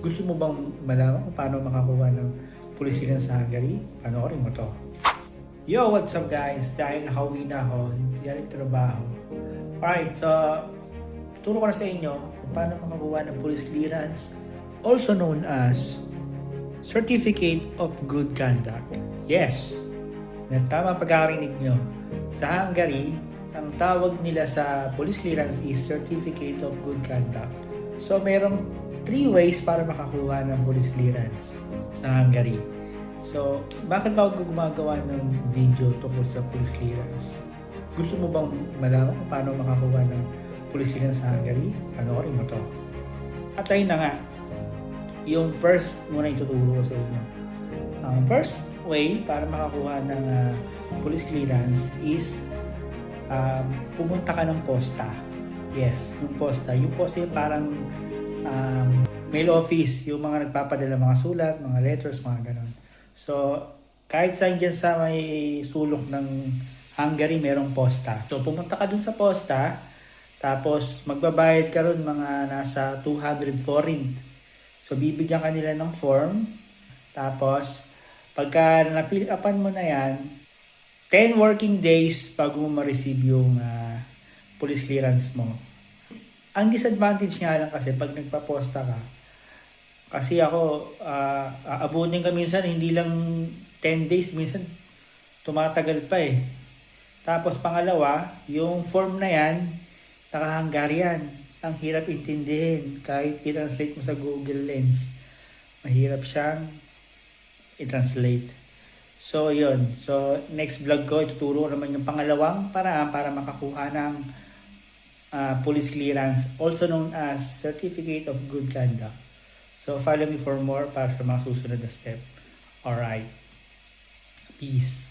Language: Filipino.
Gusto mo bang malaman kung paano makakuha ng police clearance sa Hungary? Panoorin mo to. Yo, what's up guys? Dahil nakauwi na ako, hindi na trabaho. Alright, so turo ko na sa inyo kung paano makakuha ng police clearance, also known as Certificate of Good Conduct. Yes, tama pagkakarinig nyo. Sa Hungary, ang tawag nila sa police clearance is Certificate of Good Conduct. So merong 3 ways para makakuha ng police clearance sa Hungary. So, bakit ba ako gumagawa ng video tungkol sa police clearance? Gusto mo bang malaman kung paano makakuha ng police clearance sa Hungary? Panoorin mo to. At ayun na nga, yung first muna ituturo ko sa inyo. Ang first way para makakuha ng police clearance is pumunta ka ng posta. Yes, yung posta. Yung posta yung parang mail office, yung mga nagpapadala mga sulat, mga letters, mga ganon. So, kahit saan dyan sa may sulok ng Hungary, merong posta. So, pumunta ka dun sa posta, tapos magbabayad ka ron mga nasa 200 forint. So, bibigyan ka nila ng form, tapos, pagka na-fill upan mo na yan, 10 working days bago mo ma-receive yung police clearance mo. Ang disadvantage nga lang kasi pag nagpa-posta ka, kasi ako, aabutin ka minsan, hindi lang 10 days, minsan tumatagal pa eh. Tapos pangalawa, yung form na yan, naka-Hungarian. Ang hirap intindihin, kahit i-translate mo sa Google Lens. Mahirap siyang i-translate. So, yun. So, next vlog ko, ituturo naman yung pangalawang paraan para makakuha ng police clearance, also known as Certificate of Good Conduct. So, follow me for more para sa mga susunod na step. Alright. Peace.